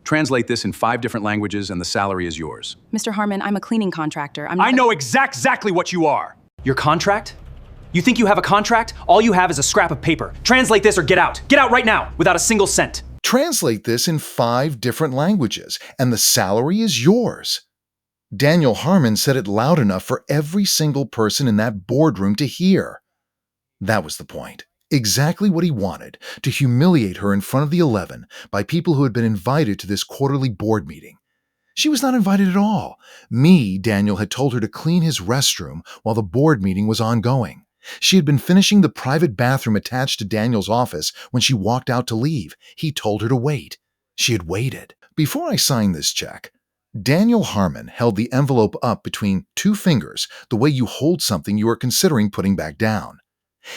Translate this in 5 different languages and the salary is yours. Mr. Harmon, I'm a cleaning contractor. I'm not I know exactly what you are. Your contract? You think you have a contract? All you have is a scrap of paper. Translate this or get out. Get out right now, without a single cent. Translate this in 5 different languages, and the salary is yours. Daniel Harmon said it loud enough for every single person in that boardroom to hear. That was the point. Exactly what he wanted, to humiliate her in front of the 11 by people who had been invited to this quarterly board meeting. She was not invited at all. Daniel, had told her to clean his restroom while the board meeting was ongoing. She had been finishing the private bathroom attached to Daniel's office when she walked out to leave. He told her to wait. She had waited. Before I signed this check, Daniel Harmon held the envelope up between 2 fingers, the way you hold something you are considering putting back down.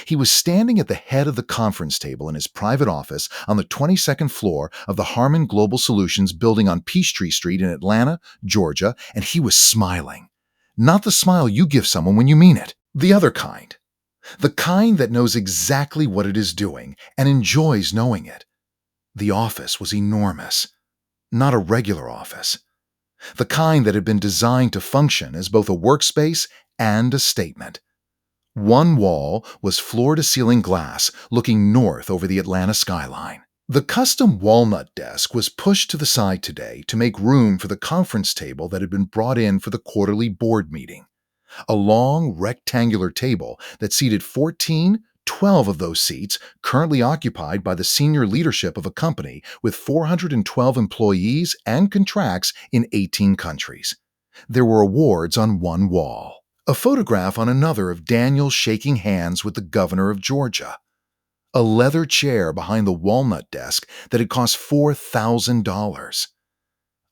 He was standing at the head of the conference table in his private office on the 22nd floor of the Harmon Global Solutions building on Peachtree Street in Atlanta, Georgia, and he was smiling. Not the smile you give someone when you mean it. The other kind. The kind that knows exactly what it is doing and enjoys knowing it. The office was enormous. Not a regular office. The kind that had been designed to function as both a workspace and a statement. One wall was floor-to-ceiling glass looking north over the Atlanta skyline. The custom walnut desk was pushed to the side today to make room for the conference table that had been brought in for the quarterly board meeting. A long, rectangular table that seated 12 of those seats currently occupied by the senior leadership of a company with 412 employees and contracts in 18 countries. There were awards on one wall. A photograph on another of Daniel shaking hands with the governor of Georgia. A leather chair behind the walnut desk that had cost $4,000.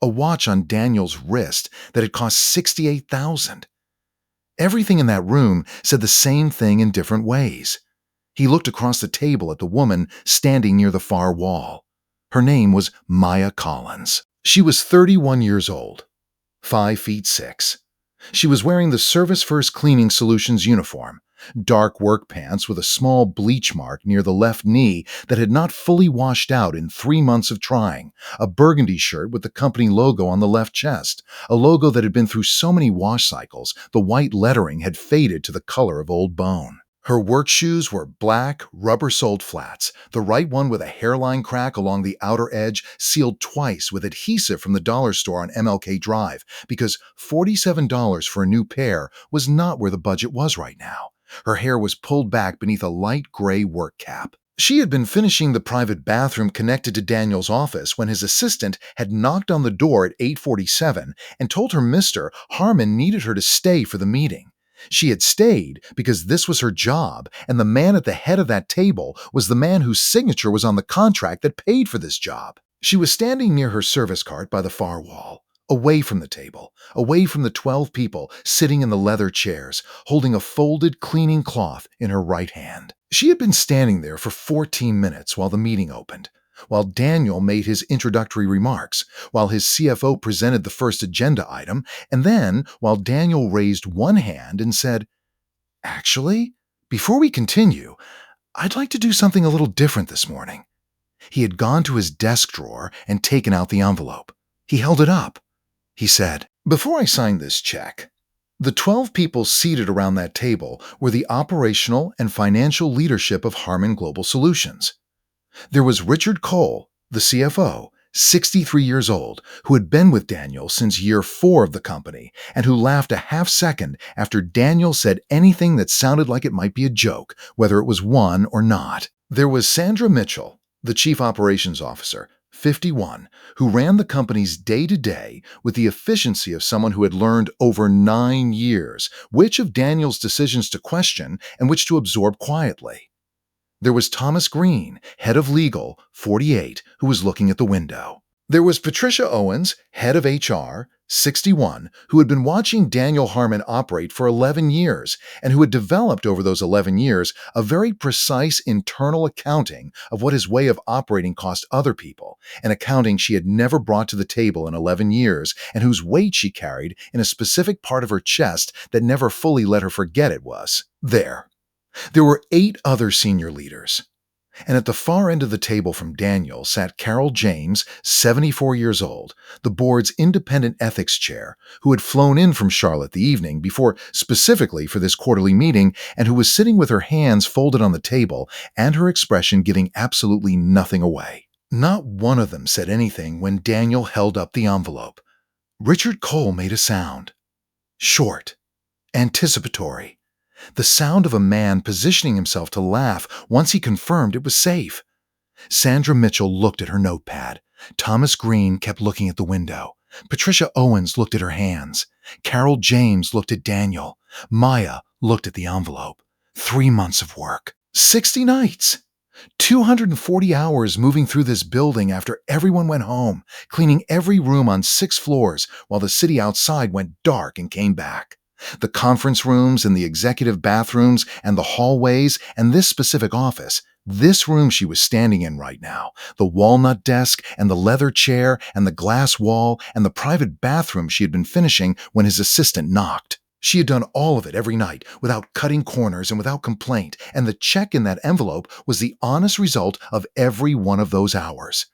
A watch on Daniel's wrist that had cost $68,000. Everything in that room said the same thing in different ways. He looked across the table at the woman standing near the far wall. Her name was Maya Collins. She was 31 years old, 5'6". She was wearing the Service First Cleaning Solutions uniform, dark work pants with a small bleach mark near the left knee that had not fully washed out in 3 months of trying, a burgundy shirt with the company logo on the left chest, a logo that had been through so many wash cycles the white lettering had faded to the color of old bone. Her work shoes were black, rubber-soled flats, the right one with a hairline crack along the outer edge sealed twice with adhesive from the dollar store on MLK Drive, because $47 for a new pair was not where the budget was right now. Her hair was pulled back beneath a light gray work cap. She had been finishing the private bathroom connected to Daniel's office when his assistant had knocked on the door at 8:47 and told her Mr. Harmon needed her to stay for the meeting. She had stayed because this was her job, and the man at the head of that table was the man whose signature was on the contract that paid for this job. She was standing near her service cart by the far wall, away from the table, away from the 12 people sitting in the leather chairs, holding a folded cleaning cloth in her right hand. She had been standing there for 14 minutes while the meeting opened, while Daniel made his introductory remarks, while his CFO presented the first agenda item, and then while Daniel raised one hand and said, "Actually, before we continue, I'd like to do something a little different this morning." He had gone to his desk drawer and taken out the envelope. He held it up. He said, "Before I sign this check," the 12 people seated around that table were the operational and financial leadership of Harmon Global Solutions. There was Richard Cole, the CFO, 63 years old, who had been with Daniel since year 4 of the company, and who laughed a half-second after Daniel said anything that sounded like it might be a joke, whether it was one or not. There was Sandra Mitchell, the Chief Operations Officer, 51, who ran the company's day-to-day with the efficiency of someone who had learned over 9 years which of Daniel's decisions to question and which to absorb quietly. There was Thomas Green, head of legal, 48, who was looking at the window. There was Patricia Owens, head of HR, 61, who had been watching Daniel Harmon operate for 11 years and who had developed over those 11 years a very precise internal accounting of what his way of operating cost other people, an accounting she had never brought to the table in 11 years and whose weight she carried in a specific part of her chest that never fully let her forget it was there. There were 8 other senior leaders. And at the far end of the table from Daniel sat Carol James, 74 years old, the board's independent ethics chair, who had flown in from Charlotte the evening before specifically for this quarterly meeting and who was sitting with her hands folded on the table and her expression giving absolutely nothing away. Not one of them said anything when Daniel held up the envelope. Richard Cole made a sound. Short. Anticipatory. The sound of a man positioning himself to laugh once he confirmed it was safe. Sandra Mitchell looked at her notepad. Thomas Green kept looking at the window. Patricia Owens looked at her hands. Carol James looked at Daniel. Maya looked at the envelope. 3 months of work. 60 nights. 240 hours moving through this building after everyone went home, cleaning every room on 6 floors while the city outside went dark and came back. The conference rooms and the executive bathrooms and the hallways and this specific office, this room she was standing in right now, the walnut desk and the leather chair and the glass wall and the private bathroom she had been finishing when his assistant knocked. She had done all of it every night without cutting corners and without complaint, and the check in that envelope was the honest result of every one of those hours.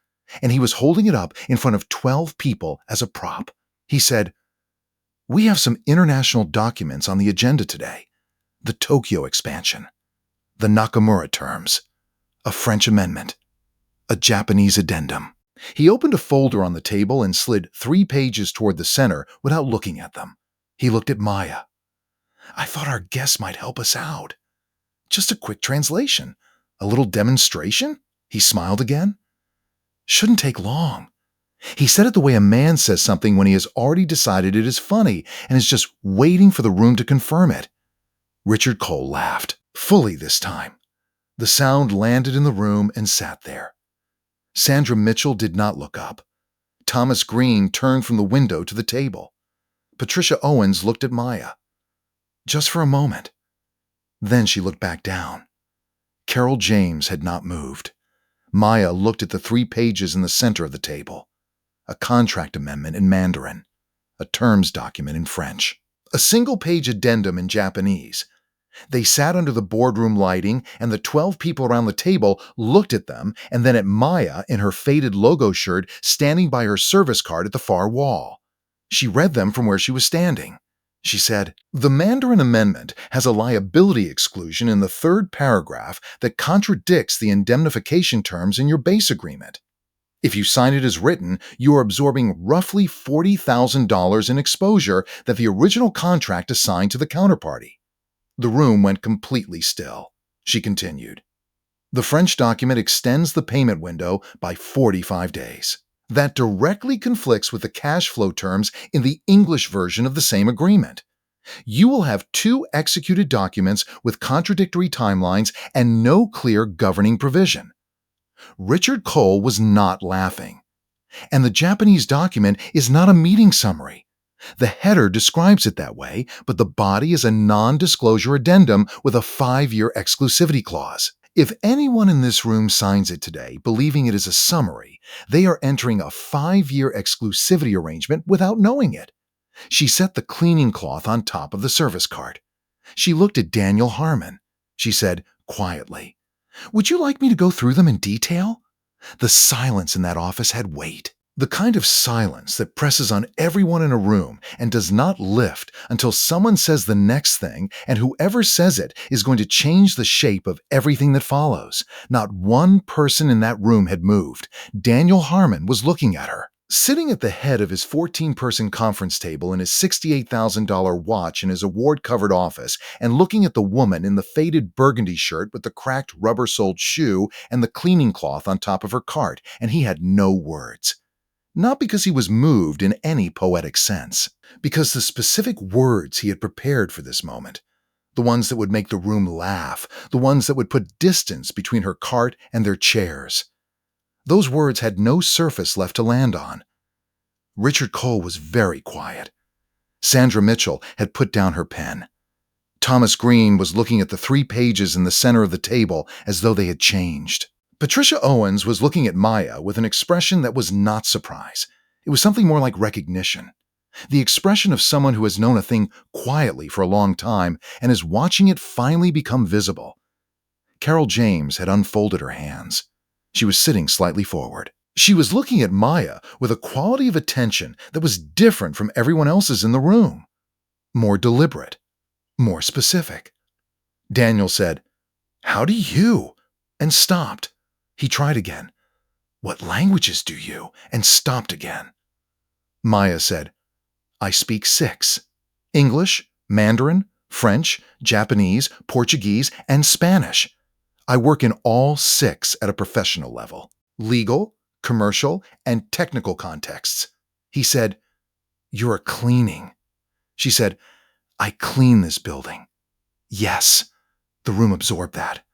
And he was holding it up in front of 12 people as a prop. He said, "We have some international documents on the agenda today. The Tokyo expansion, the Nakamura terms, a French amendment, a Japanese addendum." He opened a folder on the table and slid 3 pages toward the center without looking at them. He looked at Maya. "I thought our guests might help us out. Just a quick translation. A little demonstration?" He smiled again. "Shouldn't take long." He said it the way a man says something when he has already decided it is funny and is just waiting for the room to confirm it. Richard Cole laughed, fully this time. The sound landed in the room and sat there. Sandra Mitchell did not look up. Thomas Green turned from the window to the table. Patricia Owens looked at Maya. Just for a moment. Then she looked back down. Carol James had not moved. Maya looked at the 3 pages in the center of the table. A contract amendment in Mandarin, a terms document in French, a single-page addendum in Japanese. They sat under the boardroom lighting, and the 12 people around the table looked at them and then at Maya in her faded logo shirt standing by her service card at the far wall. She read them from where she was standing. She said, "The Mandarin Amendment has a liability exclusion in the 3rd paragraph that contradicts the indemnification terms in your base agreement. If you sign it as written, you are absorbing roughly $40,000 in exposure that the original contract assigned to the counterparty." The room went completely still. She continued, "The French document extends the payment window by 45 days. That directly conflicts with the cash flow terms in the English version of the same agreement. You will have 2 executed documents with contradictory timelines and no clear governing provision." Richard Cole was not laughing. "And the Japanese document is not a meeting summary. The header describes it that way, but the body is a non-disclosure addendum with a 5-year exclusivity clause. If anyone in this room signs it today believing it is a summary, they are entering a 5-year exclusivity arrangement without knowing it." She set the cleaning cloth on top of the service cart. She looked at Daniel Harmon. She said quietly, "Would you like me to go through them in detail?" The silence in that office had weight. The kind of silence that presses on everyone in a room and does not lift until someone says the next thing, and whoever says it is going to change the shape of everything that follows. Not one person in that room had moved. Daniel Harmon was looking at her. Sitting at the head of his 14-person conference table in his $68,000 watch in his award-covered office and looking at the woman in the faded burgundy shirt with the cracked rubber-soled shoe and the cleaning cloth on top of her cart, and he had no words. Not because he was moved in any poetic sense, because the specific words he had prepared for this moment, the ones that would make the room laugh, the ones that would put distance between her cart and their chairs, those words had no surface left to land on. Richard Cole was very quiet. Sandra Mitchell had put down her pen. Thomas Green was looking at the 3 pages in the center of the table as though they had changed. Patricia Owens was looking at Maya with an expression that was not surprise. It was something more like recognition. The expression of someone who has known a thing quietly for a long time and is watching it finally become visible. Carol James had unfolded her hands. She was sitting slightly forward. She was looking at Maya with a quality of attention that was different from everyone else's in the room. More deliberate. More specific. Daniel said, "How do you?" and stopped. He tried again. "What languages do you?" and stopped again. Maya said, "I speak 6. English, Mandarin, French, Japanese, Portuguese, and Spanish. I work in all 6 at a professional level. Legal, commercial, and technical contexts." He said, "You're a cleaning." She said, "I clean this building." Yes. The room absorbed that.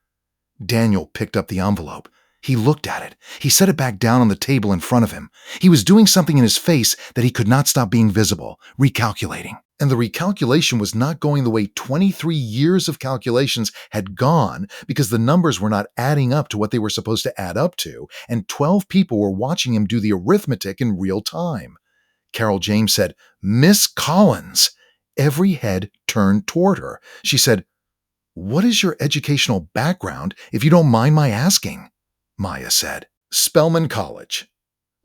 Daniel picked up the envelope. He looked at it. He set it back down on the table in front of him. He was doing something in his face that he could not stop being visible, recalculating. And the recalculation was not going the way 23 years of calculations had gone because the numbers were not adding up to what they were supposed to add up to, and 12 people were watching him do the arithmetic in real time. Carol James said, "Miss Collins." Every head turned toward her. She said, "What is your educational background, if you don't mind my asking?" Maya said, "Spelman College.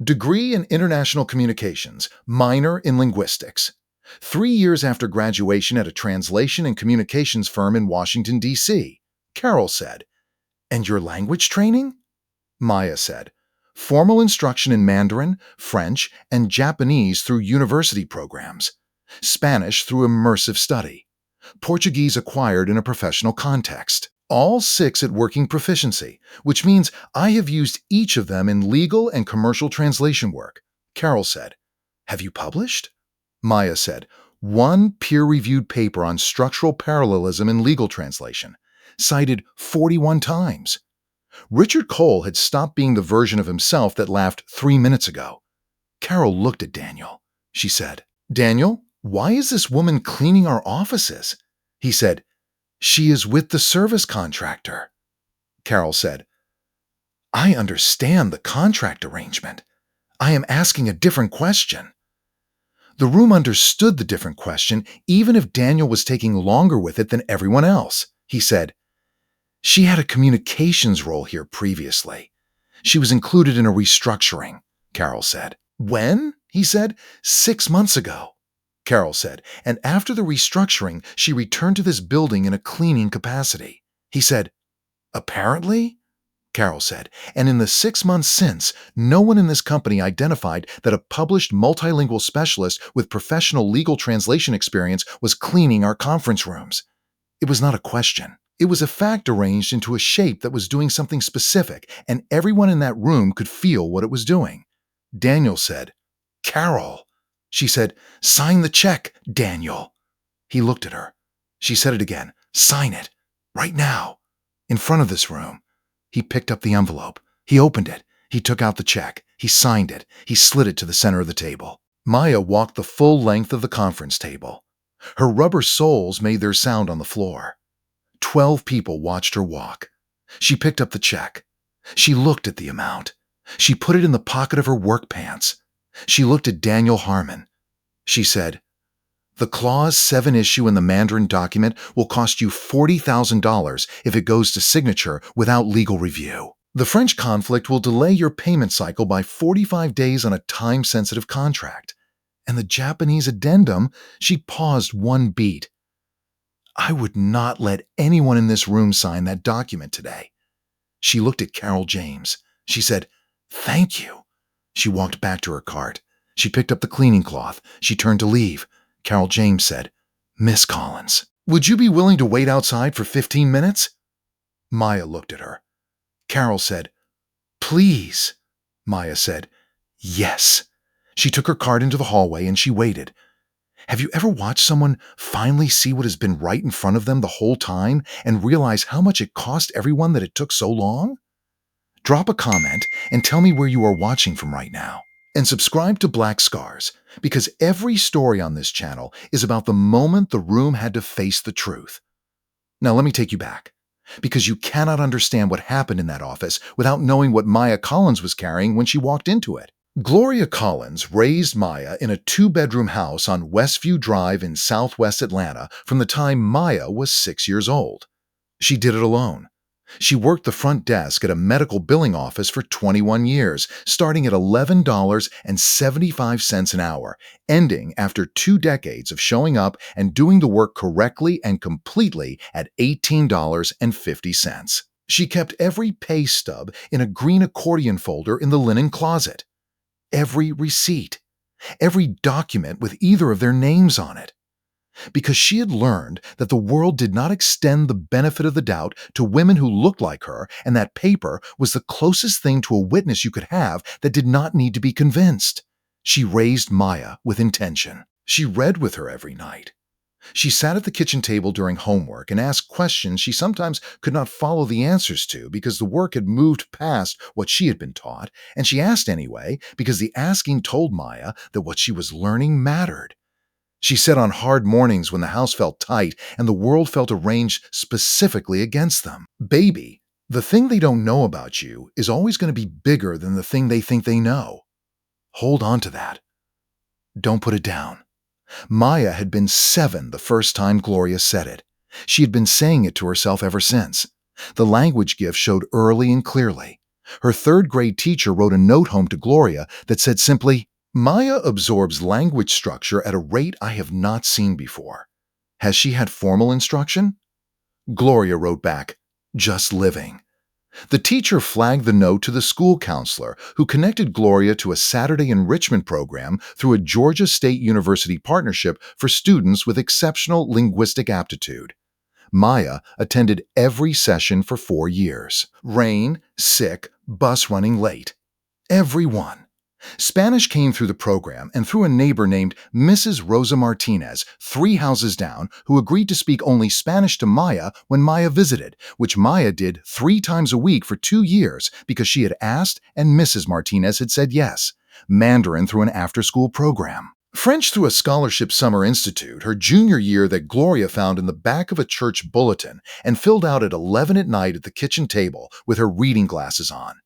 Degree in International Communications, minor in Linguistics. 3 years after graduation at a translation and communications firm in Washington, D.C." Carol said, "And your language training?" Maya said, "Formal instruction in Mandarin, French, and Japanese through university programs. Spanish through immersive study. Portuguese acquired in a professional context. All 6 at working proficiency, which means I have used each of them in legal and commercial translation work." Carol said, "Have you published?" Maya said, "1 peer-reviewed paper on structural parallelism in legal translation, cited 41 times." Richard Cole had stopped being the version of himself that laughed 3 minutes ago. Carol looked at Daniel. She said, "Daniel, why is this woman cleaning our offices?" He said, "She is with the service contractor." Carol said, "I understand the contract arrangement. I am asking a different question." The room understood the different question, even if Daniel was taking longer with it than everyone else. He said, "She had a communications role here previously. She was included in a restructuring," Carol said. "When?" he said. "6 months ago." Carol said, "And after the restructuring, she returned to this building in a cleaning capacity." He said, "Apparently?" Carol said, "And in the 6 months since, no one in this company identified that a published multilingual specialist with professional legal translation experience was cleaning our conference rooms. It was not a question. It was a fact arranged into a shape that was doing something specific, and everyone in that room could feel what it was doing." Daniel said, "Carol." She said, "Sign the check, Daniel." He looked at her. She said it again, "Sign it. Right now. In front of this room." He picked up the envelope. He opened it. He took out the check. He signed it. He slid it to the center of the table. Maya walked the full length of the conference table. Her rubber soles made their sound on the floor. 12 people watched her walk. She picked up the check. She looked at the amount. She put it in the pocket of her work pants. She looked at Daniel Harmon. She said, "The Clause 7 issue in the Mandarin document will cost you $40,000 if it goes to signature without legal review. The French conflict will delay your payment cycle by 45 days on a time-sensitive contract." And the Japanese addendum, she paused 1 beat. "I would not let anyone in this room sign that document today." She looked at Carol James. She said, "Thank you." She walked back to her cart. She picked up the cleaning cloth. She turned to leave. Carol James said, "Miss Collins, would you be willing to wait outside for 15 minutes? Maya looked at her. Carol said, "Please." Maya said, "Yes." She took her cart into the hallway and she waited. Have you ever watched someone finally see what has been right in front of them the whole time and realize how much it cost everyone that it took so long? Drop a comment and tell me where you are watching from right now. And subscribe to Black Scars, because every story on this channel is about the moment the room had to face the truth. Now let me take you back, because you cannot understand what happened in that office without knowing what Maya Collins was carrying when she walked into it. Gloria Collins raised Maya in a 2-bedroom house on Westview Drive in southwest Atlanta from the time Maya was 6 years old. She did it alone. She worked the front desk at a medical billing office for 21 years, starting at $11.75 an hour, ending after 2 decades of showing up and doing the work correctly and completely at $18.50. She kept every pay stub in a green accordion folder in the linen closet. Every receipt. Every document with either of their names on it. Because she had learned that the world did not extend the benefit of the doubt to women who looked like her, and that paper was the closest thing to a witness you could have that did not need to be convinced. She raised Maya with intention. She read with her every night. She sat at the kitchen table during homework and asked questions she sometimes could not follow the answers to because the work had moved past what she had been taught, and she asked anyway because the asking told Maya that what she was learning mattered. She said on hard mornings when the house felt tight and the world felt arranged specifically against them, "Baby, the thing they don't know about you is always going to be bigger than the thing they think they know. Hold on to that. Don't put it down." Maya had been 7 the first time Gloria said it. She had been saying it to herself ever since. The language gift showed early and clearly. Her 3rd-grade teacher wrote a note home to Gloria that said simply, "Maya absorbs language structure at a rate I have not seen before. Has she had formal instruction?" Gloria wrote back, "Just living." The teacher flagged the note to the school counselor, who connected Gloria to a Saturday enrichment program through a Georgia State University partnership for students with exceptional linguistic aptitude. Maya attended every session for 4 years. Rain, sick, bus running late. Every one. Spanish came through the program and through a neighbor named Mrs. Rosa Martinez, 3 houses down, who agreed to speak only Spanish to Maya when Maya visited, which Maya did 3 times a week for 2 years because she had asked and Mrs. Martinez had said yes. Mandarin through an after-school program. French through a scholarship summer institute her junior year that Gloria found in the back of a church bulletin and filled out at 11 at night at the kitchen table with her reading glasses on.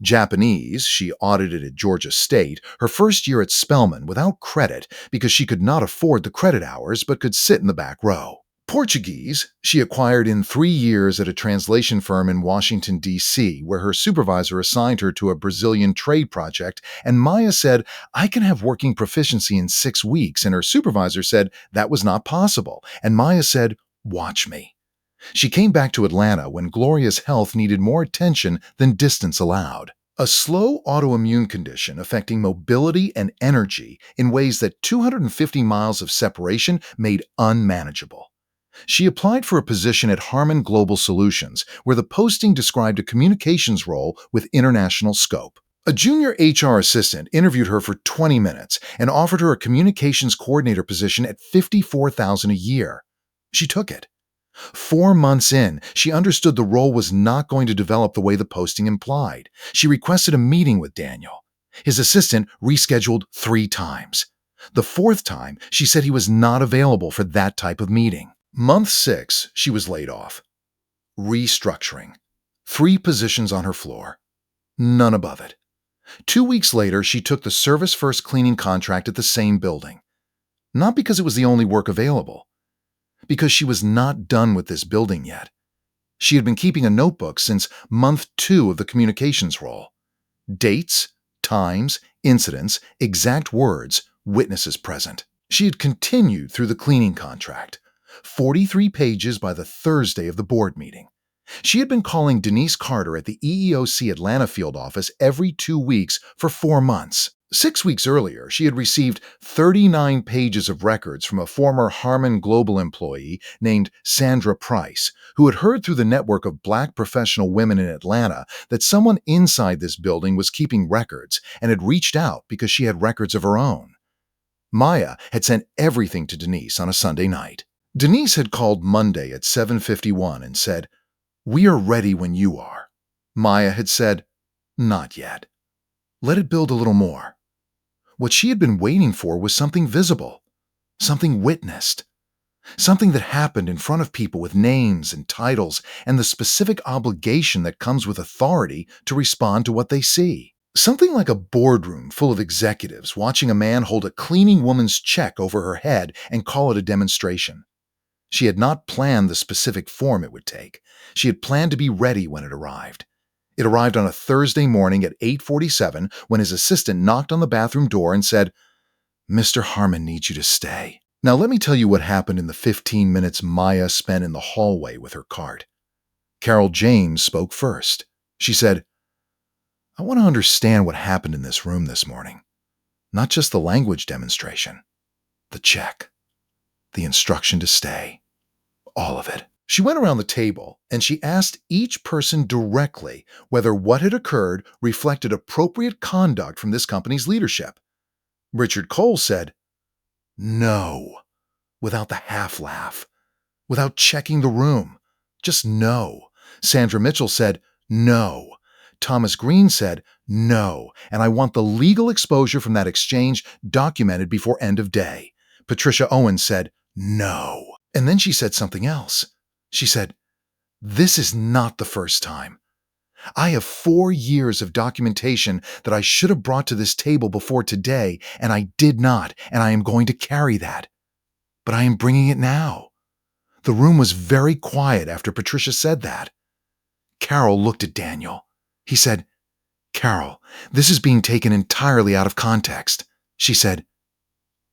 Japanese, she audited at Georgia State, her first year at Spelman without credit because she could not afford the credit hours but could sit in the back row. Portuguese, she acquired in 3 years at a translation firm in Washington, D.C., where her supervisor assigned her to a Brazilian trade project, and Maya said, "I can have working proficiency in 6 weeks," and her supervisor said that was not possible, and Maya said, "Watch me." She came back to Atlanta when Gloria's health needed more attention than distance allowed. A slow autoimmune condition affecting mobility and energy in ways that 250 miles of separation made unmanageable. She applied for a position at Harman Global Solutions, where the posting described a communications role with international scope. A junior HR assistant interviewed her for 20 minutes and offered her a communications coordinator position at $54,000 a year. She took it. 4 months in, she understood the role was not going to develop the way the posting implied. She requested a meeting with Daniel. His assistant rescheduled 3 times. The 4th time, she said he was not available for that type of meeting. Month 6, she was laid off. Restructuring. 3 positions on her floor. None above it. 2 weeks later, she took the Service First cleaning contract at the same building. Not because it was the only work available. Because she was not done with this building yet. She had been keeping a notebook since month 2 of the communications role. Dates, times, incidents, exact words, witnesses present. She had continued through the cleaning contract. 43 pages by the Thursday of the board meeting. She had been calling Denise Carter at the EEOC Atlanta field office every 2 weeks for 4 months. 6 weeks earlier, she had received 39 pages of records from a former Harman Global employee named Sandra Price, who had heard through the network of Black professional women in Atlanta that someone inside this building was keeping records and had reached out because she had records of her own. Maya had sent everything to Denise on a Sunday night. Denise had called Monday at 7:51 and said, "We are ready when you are." Maya had said, "Not yet. Let it build a little more." What she had been waiting for was something visible, something witnessed, something that happened in front of people with names and titles and the specific obligation that comes with authority to respond to what they see. Something like a boardroom full of executives watching a man hold a cleaning woman's check over her head and call it a demonstration. She had not planned the specific form it would take. She had planned to be ready when it arrived. It arrived on a Thursday morning at 8:47 when his assistant knocked on the bathroom door and said, "Mr. Harmon needs you to stay." Now let me tell you what happened in the 15 minutes Maya spent in the hallway with her cart. Carol James spoke first. She said, "I want to understand what happened in this room this morning. Not just the language demonstration, the check, the instruction to stay, all of it." She went around the table and she asked each person directly whether what had occurred reflected appropriate conduct from this company's leadership. Richard Cole said, "No," without the half laugh, without checking the room. Just no. Sandra Mitchell said, "No." Thomas Green said, "No, and I want the legal exposure from that exchange documented before end of day." Patricia Owens said, "No." And then she said something else. She said, "This is not the first time. I have 4 years of documentation that I should have brought to this table before today, and I did not, and I am going to carry that. But I am bringing it now." The room was very quiet after Patricia said that. Carol looked at Daniel. He said, "Carol, this is being taken entirely out of context." She said,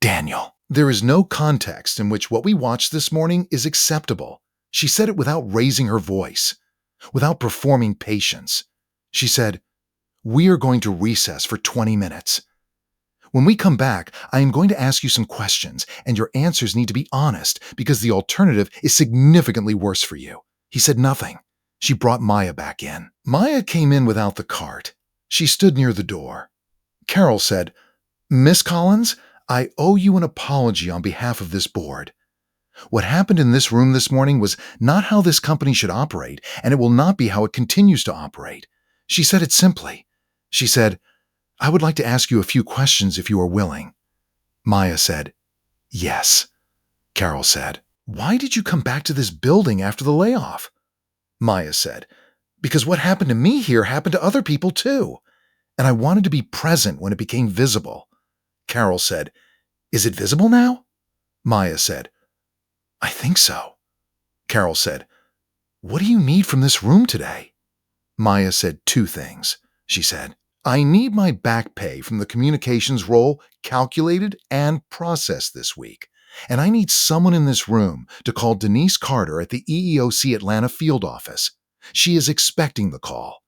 "Daniel, there is no context in which what we watched this morning is acceptable." She said it without raising her voice, without performing patience. She said, "We are going to recess for 20 minutes. When we come back, I am going to ask you some questions, and your answers need to be honest because the alternative is significantly worse for you." He said nothing. She brought Maya back in. Maya came in without the cart. She stood near the door. Carol said, "Miss Collins, I owe you an apology on behalf of this board. What happened in this room this morning was not how this company should operate, and it will not be how it continues to operate." She said it simply. She said, "I would like to ask you a few questions if you are willing." Maya said, "Yes." Carol said, "Why did you come back to this building after the layoff?" Maya said, "Because what happened to me here happened to other people too, and I wanted to be present when it became visible." Carol said, "Is it visible now?" Maya said, "I think so." Carol said, "What do you need from this room today?" Maya said 2 things. She said, "I need my back pay from the communications role calculated and processed this week, and I need someone in this room to call Denise Carter at the EEOC Atlanta field office. She is expecting the call."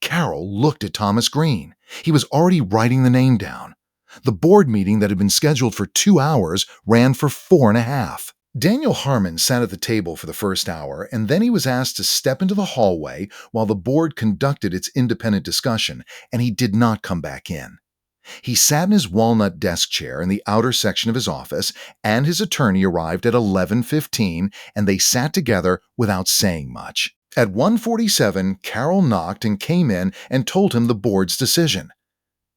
Carol looked at Thomas Green. He was already writing the name down. The board meeting that had been scheduled for 2 hours ran for 4.5. Daniel Harmon sat at the table for the first hour, and then he was asked to step into the hallway while the board conducted its independent discussion, and he did not come back in. He sat in his walnut desk chair in the outer section of his office, and his attorney arrived at 11:15, and they sat together without saying much. At 1:47, Carol knocked and came in and told him the board's decision.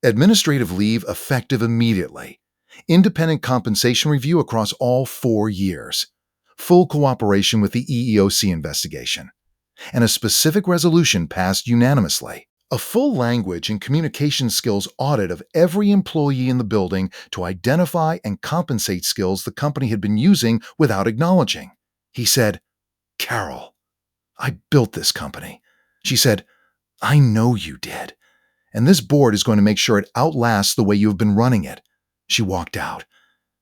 Administrative leave effective immediately. Independent compensation review across all 4 years. Full cooperation with the EEOC investigation. And a specific resolution passed unanimously. A full language and communication skills audit of every employee in the building to identify and compensate skills the company had been using without acknowledging. He said, "Carol, I built this company." She said, "I know you did. And this board is going to make sure it outlasts the way you have been running it." She walked out.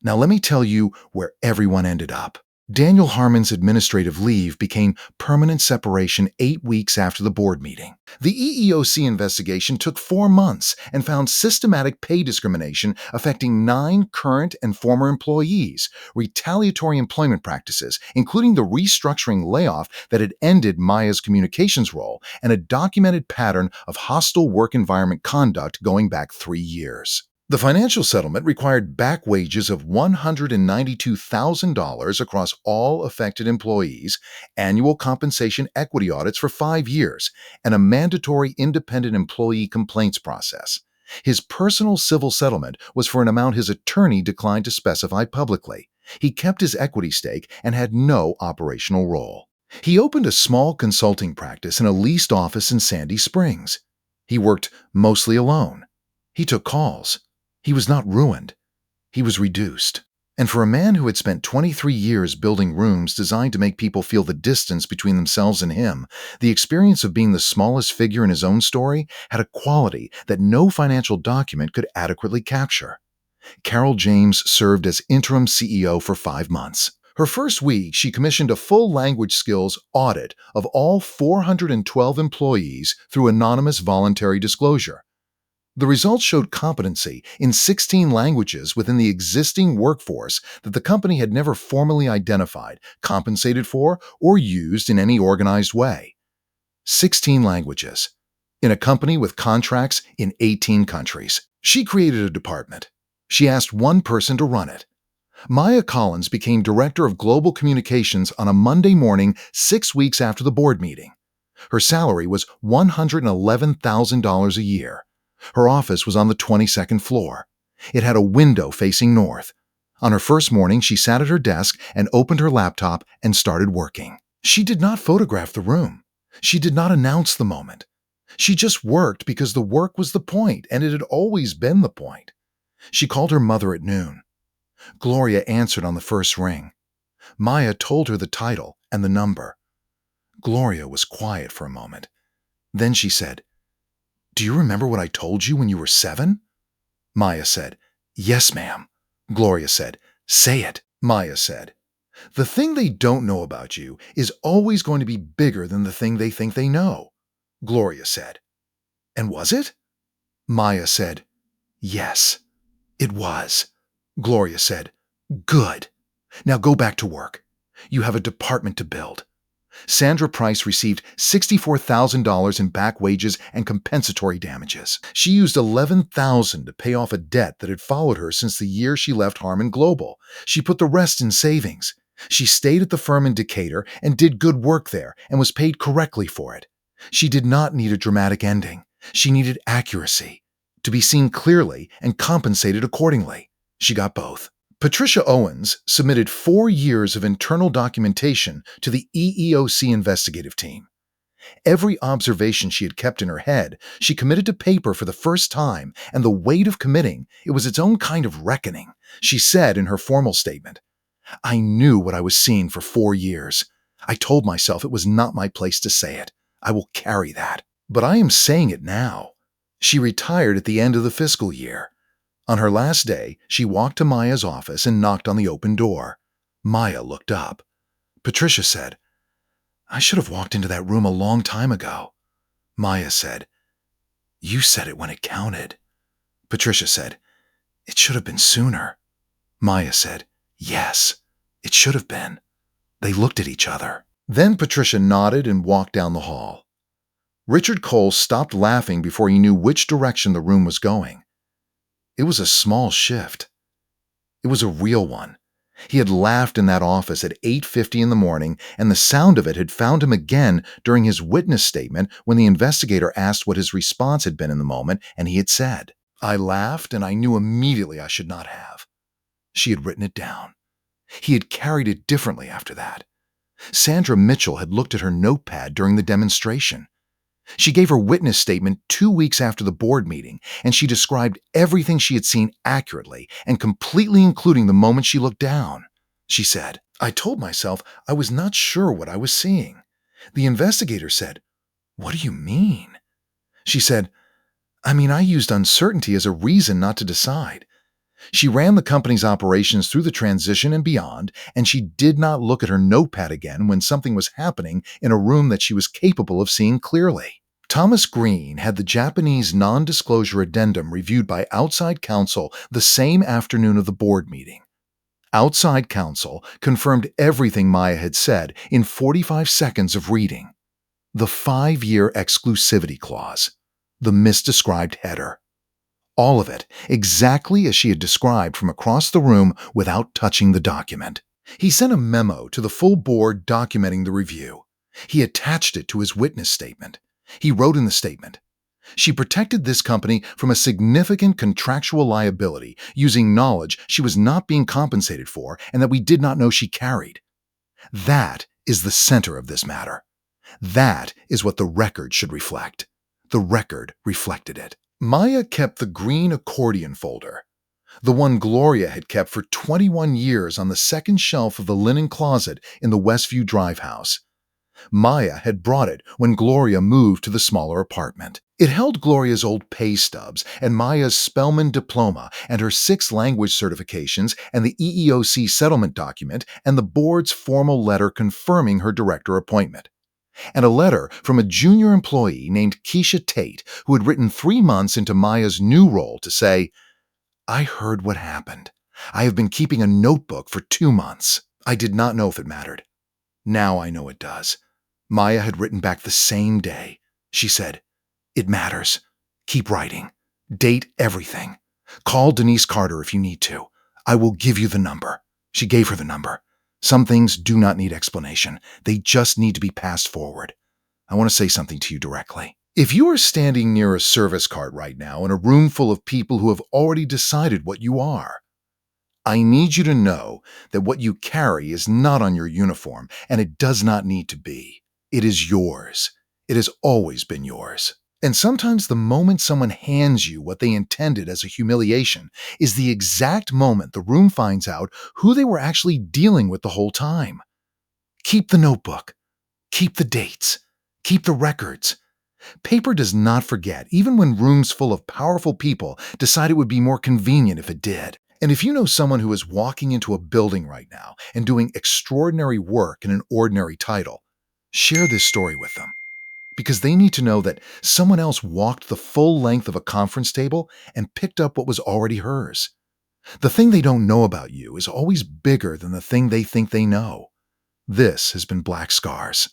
Now let me tell you where everyone ended up. Daniel Harmon's administrative leave became permanent separation 8 weeks after the board meeting. The EEOC investigation took 4 months and found systematic pay discrimination affecting 9 current and former employees, retaliatory employment practices, including the restructuring layoff that had ended Maya's communications role, and a documented pattern of hostile work environment conduct going back 3 years. The financial settlement required back wages of $192,000 across all affected employees, annual compensation equity audits for 5 years, and a mandatory independent employee complaints process. His personal civil settlement was for an amount his attorney declined to specify publicly. He kept his equity stake and had no operational role. He opened a small consulting practice in a leased office in Sandy Springs. He worked mostly alone. He took calls. He was not ruined. He was reduced. And for a man who had spent 23 years building rooms designed to make people feel the distance between themselves and him, the experience of being the smallest figure in his own story had a quality that no financial document could adequately capture. Carol James served as interim CEO for 5 months. Her first week, she commissioned a full language skills audit of all 412 employees through anonymous voluntary disclosure. The results showed competency in 16 languages within the existing workforce that the company had never formally identified, compensated for, or used in any organized way. 16 languages. In a company with contracts in 18 countries. She created a department. She asked one person to run it. Maya Collins became Director of Global Communications on a Monday morning 6 weeks after the board meeting. Her salary was $111,000 a year. Her office was on the 22nd floor. It had a window facing north. On her first morning, she sat at her desk and opened her laptop and started working. She did not photograph the room. She did not announce the moment. She just worked because the work was the point, and it had always been the point. She called her mother at noon. Gloria answered on the first ring. Maya told her the title and the number. Gloria was quiet for a moment. Then she said, "Do you remember what I told you when you were 7? Maya said, "Yes, ma'am." Gloria said, "Say it." Maya said, "The thing they don't know about you is always going to be bigger than the thing they think they know." Gloria said, "And was it?" Maya said, "Yes, it was." Gloria said, "Good. Now go back to work. You have a department to build." Sandra Price received $64,000 in back wages and compensatory damages. She used $11,000 to pay off a debt that had followed her since the year she left Harmon Global. She put the rest in savings. She stayed at the firm in Decatur and did good work there and was paid correctly for it. She did not need a dramatic ending. She needed accuracy, to be seen clearly and compensated accordingly. She got both. Patricia Owens submitted 4 years of internal documentation to the EEOC investigative team. Every observation she had kept in her head, she committed to paper for the first time, and the weight of committing, it was its own kind of reckoning. She said in her formal statement, "I knew what I was seeing for 4 years. I told myself it was not my place to say it. I will carry that. But I am saying it now." She retired at the end of the fiscal year. On her last day, she walked to Maya's office and knocked on the open door. Maya looked up. Patricia said, "I should have walked into that room a long time ago." Maya said, "You said it when it counted." Patricia said, "It should have been sooner." Maya said, "Yes, it should have been." They looked at each other. Then Patricia nodded and walked down the hall. Richard Cole stopped laughing before he knew which direction the room was going. It was a small shift. It was a real one. He had laughed in that office at 8:50 in the morning, and the sound of it had found him again during his witness statement when the investigator asked what his response had been in the moment, and he had said, "I laughed and I knew immediately I should not have." She had written it down. He had carried it differently after that. Sandra Mitchell had looked at her notepad during the demonstration. She gave her witness statement 2 weeks after the board meeting, and she described everything she had seen accurately and completely including the moment she looked down. She said, "I told myself I was not sure what I was seeing. The investigator said, 'What do you mean?' She said, 'I used uncertainty as a reason not to decide.' She ran the company's operations through the transition and beyond, and she did not look at her notepad again when something was happening in a room that she was capable of seeing clearly." Thomas Green had the Japanese non-disclosure addendum reviewed by outside counsel the same afternoon of the board meeting. Outside counsel confirmed everything Maya had said in 45 seconds of reading. The 5-year exclusivity clause. The misdescribed header. All of it, exactly as she had described from across the room without touching the document. He sent a memo to the full board documenting the review. He attached it to his witness statement. He wrote in the statement, "She protected this company from a significant contractual liability using knowledge she was not being compensated for and that we did not know she carried." That is the center of this matter. That is what the record should reflect. The record reflected it. Maya kept the green accordion folder. the one Gloria had kept for 21 years on the second shelf of the linen closet in the Westview Drive house. Maya had brought it when Gloria moved to the smaller apartment. It held Gloria's old pay stubs and Maya's Spelman diploma and her 6 language certifications and the EEOC settlement document and the board's formal letter confirming her director appointment. And a letter from a junior employee named Keisha Tate, who had written 3 months into Maya's new role to say, "I heard what happened. I have been keeping a notebook for 2 months. I did not know if it mattered. Now I know it does." Maya had written back the same day. She said, "It matters. Keep writing. Date everything. Call Denise Carter if you need to. I will give you the number." She gave her the number. Some things do not need explanation. They just need to be passed forward. I want to say something to you directly. If you are standing near a service cart right now in a room full of people who have already decided what you are, I need you to know that what you carry is not on your uniform, and it does not need to be. It is yours. It has always been yours. And sometimes the moment someone hands you what they intended as a humiliation is the exact moment the room finds out who they were actually dealing with the whole time. Keep the notebook. Keep the dates. Keep the records. Paper does not forget, even when rooms full of powerful people decide it would be more convenient if it did. And if you know someone who is walking into a building right now and doing extraordinary work in an ordinary title, share this story with them. Because they need to know that someone else walked the full length of a conference table and picked up what was already hers. The thing they don't know about you is always bigger than the thing they think they know. This has been Black Scars.